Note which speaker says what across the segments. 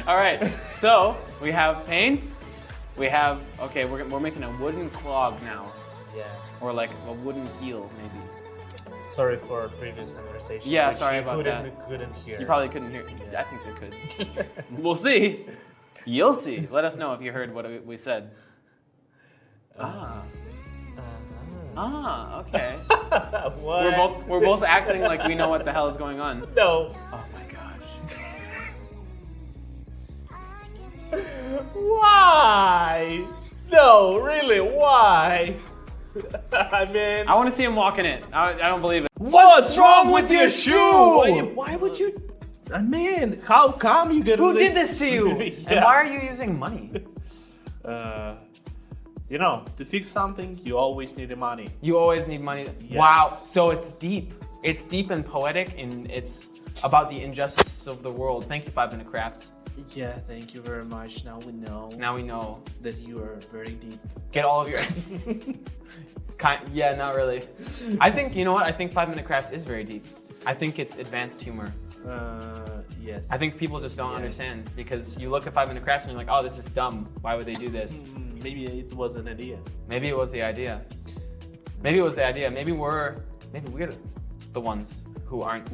Speaker 1: All right, so we have paint. We have, okay, we're making a wooden clog now.
Speaker 2: Yeah.
Speaker 1: Or like a wooden heel, maybe.
Speaker 2: Sorry for previous conversation.
Speaker 1: Yeah, sorry about that.
Speaker 2: Couldn't hear.
Speaker 1: You probably couldn't hear. I think they could. We'll see. You'll see. Let us know if you heard what we said. Okay.
Speaker 2: What?
Speaker 1: We're both acting like we know what the hell is going on.
Speaker 2: No.
Speaker 1: Oh my gosh.
Speaker 2: Why? No, really, why? I mean,
Speaker 1: I want to see him walk in it. I don't believe it.
Speaker 2: what's wrong with your shoe?
Speaker 1: Why would you?
Speaker 2: I mean, how come you get
Speaker 1: Who did this to you?
Speaker 2: Yeah.
Speaker 1: And why are you using money?
Speaker 2: You know, to fix something, you always need the money.
Speaker 1: You always need money.
Speaker 2: Yes.
Speaker 1: Wow. So it's deep. It's deep and poetic, and it's about the injustice of the world. Thank you, 5 Minute Crafts.
Speaker 2: Yeah, thank you very much. Now we know.
Speaker 1: Now we know.
Speaker 2: That you are very deep.
Speaker 1: Get all of your... Yeah, not really. I think, you know what? I think 5 Minute Crafts is very deep. I think it's advanced humor.
Speaker 2: Yes.
Speaker 1: I think people just don't understand, because you look at 5 Minute Crafts and you're like, oh, this is dumb. Why would they do this?
Speaker 2: Maybe it was an idea.
Speaker 1: Maybe it was the idea. Maybe it was the idea. Maybe we're the ones who aren't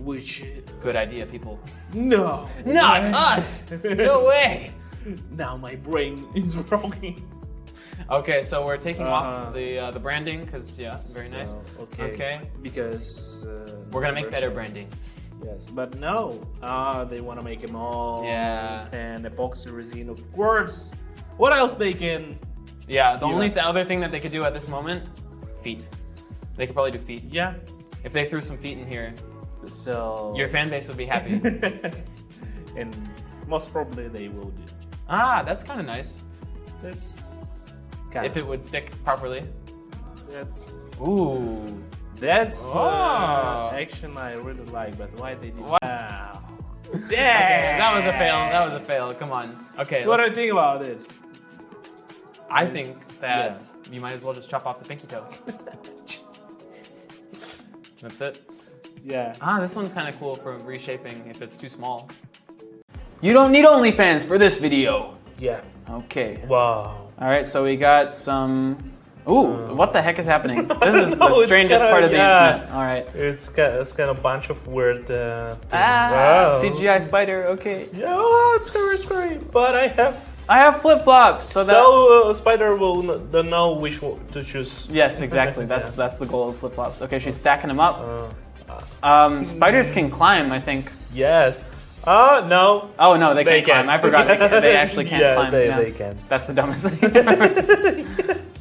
Speaker 1: good idea people.
Speaker 2: No.
Speaker 1: Not us! No way!
Speaker 2: Now my brain is broken.
Speaker 1: Okay, so we're taking off the branding, because, yeah, very nice.
Speaker 2: Okay. Because...
Speaker 1: we're gonna make better branding.
Speaker 2: Yes, but no. They want to make them all.
Speaker 1: Yeah.
Speaker 2: And epoxy resin, of course. What else they can...
Speaker 1: Yeah, the other thing that they could do at this moment, feet. They could probably do feet.
Speaker 2: Yeah.
Speaker 1: If they threw some feet in here,
Speaker 2: so
Speaker 1: your fan base would be happy.
Speaker 2: And most probably they will do.
Speaker 1: That's kind of nice.
Speaker 2: That's
Speaker 1: if it would stick properly.
Speaker 2: That's action I really like, but why they did? Wow.
Speaker 1: Damn. Okay, that was a fail. That was a fail. Come on. Okay.
Speaker 2: What do you think about it?
Speaker 1: I think that you might as well just chop off the pinky toe. That's it.
Speaker 2: Yeah.
Speaker 1: This one's kind of cool for reshaping if it's too small. You don't need OnlyFans for this video.
Speaker 2: Yeah.
Speaker 1: Okay.
Speaker 2: Wow.
Speaker 1: All right, so we got some... Ooh, what the heck is happening? This is the strangest part of the internet. All right.
Speaker 2: It's kind of a bunch of weird things.
Speaker 1: Wow. CGI spider, okay.
Speaker 2: Yeah, it's very scary. But I have
Speaker 1: flip-flops, so
Speaker 2: spider will don't know which one to choose.
Speaker 1: Yes, exactly. That's the goal of flip-flops. Okay, she's stacking them up. Spiders can climb, I think.
Speaker 2: Yes. No.
Speaker 1: Oh no, they can't climb. I forgot. They actually can't climb.
Speaker 2: They can.
Speaker 1: That's the dumbest thing I've ever seen.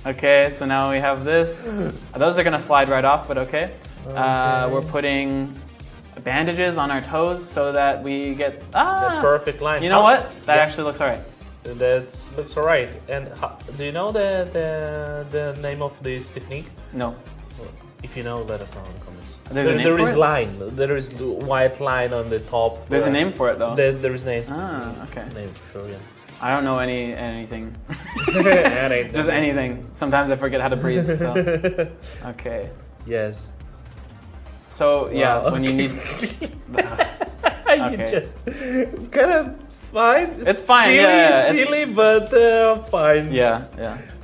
Speaker 1: Okay, so now we have this. Those are gonna slide right off, but okay. We're putting bandages on our toes so that we get
Speaker 2: the perfect line.
Speaker 1: You know what? That actually looks alright.
Speaker 2: That looks alright. And do you know the name of this technique?
Speaker 1: No.
Speaker 2: If you know, let us know in the comments.
Speaker 1: There is
Speaker 2: line. There is white line on the top.
Speaker 1: There's a name for it though.
Speaker 2: There is name.
Speaker 1: Okay.
Speaker 2: Name for sure, yeah.
Speaker 1: I don't know anything. Just anything. Sometimes I forget how to breathe. So. Okay.
Speaker 2: Yes.
Speaker 1: So yeah, when you need.
Speaker 2: You just kind of fine.
Speaker 1: It's fine.
Speaker 2: Silly, but fine.
Speaker 1: Yeah.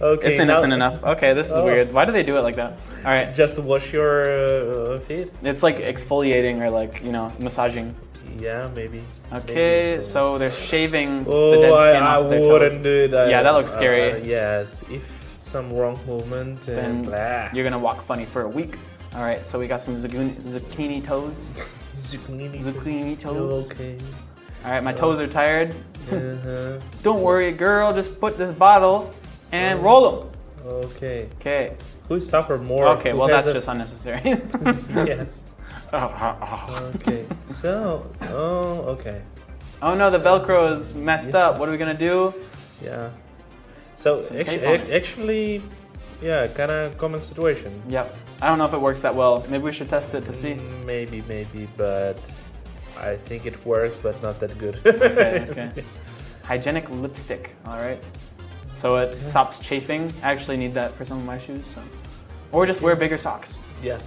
Speaker 2: Okay.
Speaker 1: It's innocent enough. Okay, this is weird. Why do they do it like that? All right.
Speaker 2: Just to wash your feet.
Speaker 1: It's like exfoliating or like massaging.
Speaker 2: Yeah, maybe.
Speaker 1: Okay, maybe. So they're shaving the dead skin off their toes.
Speaker 2: I wouldn't do that.
Speaker 1: Yeah, that looks scary.
Speaker 2: Yes, if some wrong movement,
Speaker 1: then you're gonna walk funny for a week. All right, so we got some zucchini toes. Zucchini toes.
Speaker 2: Okay.
Speaker 1: All right, my toes are tired. Don't worry, girl. Just put this bottle and roll them. Okay. Who
Speaker 2: suffered more?
Speaker 1: Okay, well that's just unnecessary.
Speaker 2: Yes. Okay. So, okay.
Speaker 1: Oh no, the Velcro is messed up. What are we gonna do?
Speaker 2: Yeah. So actually, yeah, kind of common situation.
Speaker 1: Yep. I don't know if it works that well. Maybe we should test it to see.
Speaker 2: Maybe, but I think it works, but not that good.
Speaker 1: Okay. Hygienic lipstick. All right. So it stops chafing. I actually need that for some of my shoes. So. Or just wear bigger socks.
Speaker 2: Yeah.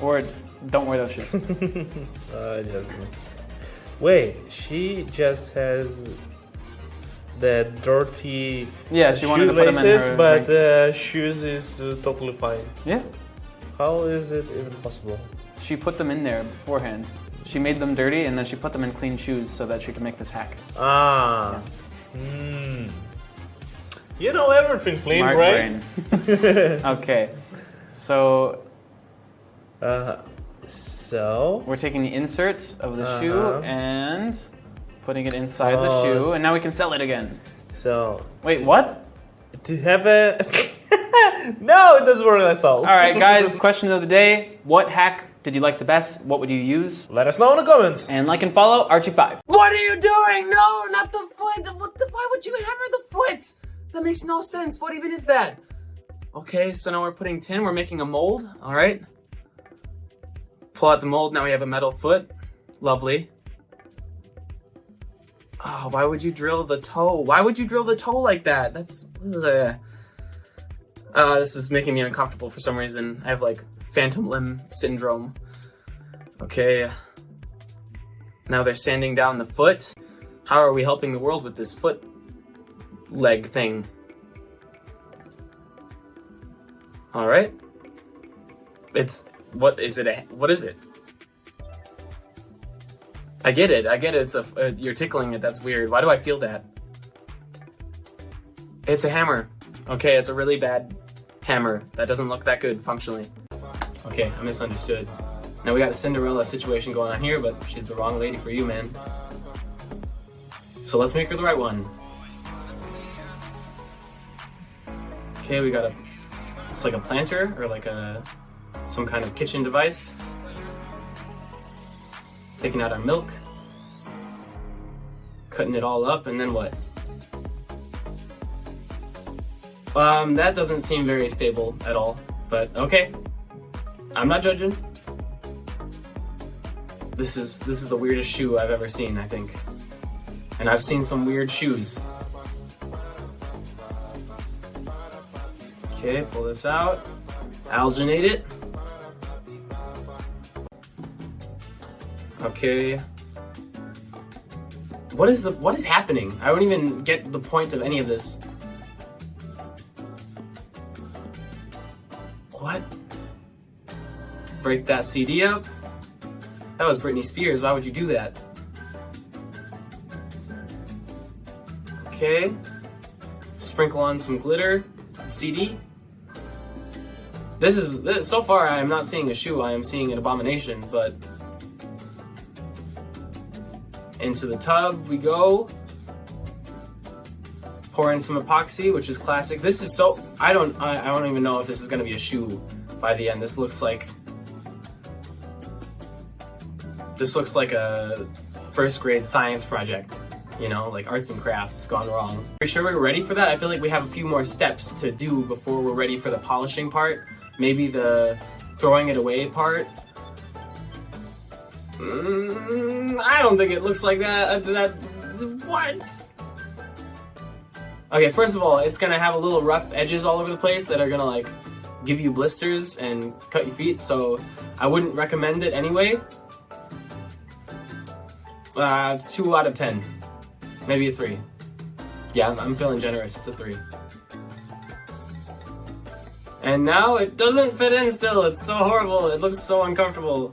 Speaker 1: Or don't wear those shoes.
Speaker 2: Wait, she just has the dirty
Speaker 1: Yeah, she wanted to put them in
Speaker 2: shoelaces,
Speaker 1: her
Speaker 2: but
Speaker 1: drink.
Speaker 2: shoes is totally fine.
Speaker 1: Yeah.
Speaker 2: How is it even possible?
Speaker 1: She put them in there beforehand. She made them dirty and then she put them in clean shoes so that she could make this hack.
Speaker 2: Ah. You know everything, clean,
Speaker 1: Smart
Speaker 2: right?
Speaker 1: brain. Okay. So
Speaker 2: So
Speaker 1: we're taking the insert of the shoe and putting it inside the shoe, and now we can sell it again.
Speaker 2: So
Speaker 1: Wait, what?
Speaker 2: to have a no, it doesn't work like all.
Speaker 1: All right, guys. Question of the day: what hack did you like the best? What would you use?
Speaker 2: Let us know in the comments.
Speaker 1: And like and follow Archie5.
Speaker 3: What are you doing? No, not the foot. Why would you hammer the foot? That makes no sense. What even is that?
Speaker 1: Okay, so now we're putting tin. We're making a mold. All right. Pull out the mold. Now we have a metal foot. Lovely. Oh, why would you drill the toe? Why would you drill the toe like that? That's. This is making me uncomfortable for some reason. I have like phantom limb syndrome. Okay. Now they're sanding down the foot. How are we helping the world with this foot leg thing? All right. What is it? What is it? I get it. It's you're tickling it. That's weird. Why do I feel that? It's a hammer. Okay, it's a really bad hammer. That doesn't look that good functionally. Okay, I misunderstood. Now we got a Cinderella situation going on here, but she's the wrong lady for you, man. So let's make her the right one. Okay, we got it's like a planter or like some kind of kitchen device. Taking out our milk, cutting it all up, and then what? That doesn't seem very stable at all, but okay. I'm not judging. This is the weirdest shoe I've ever seen, I think. And I've seen some weird shoes. Okay, pull this out. Alginate it. Okay. What is happening? I don't even get the point of any of this. What? Break that CD up? That was Britney Spears. Why would you do that? Okay. Sprinkle on some glitter. CD. This so far I am not seeing a shoe. I am seeing an abomination, but into the tub we go. Pour in some epoxy, which is classic. This is so I don't even know if this is gonna be a shoe by the end. This looks like a first grade science project, you know, like arts and crafts gone wrong. Are you sure we're ready for that? I feel like we have a few more steps to do before we're ready for the polishing part. Maybe the throwing it away part. I don't think it looks like that. What? Okay, first of all, it's gonna have a little rough edges all over the place that are gonna like give you blisters and cut your feet, so I wouldn't recommend it anyway. 2 out of 10. Maybe a 3. Yeah, I'm feeling generous, it's a 3. And now it doesn't fit in still, it's so horrible, it looks so uncomfortable.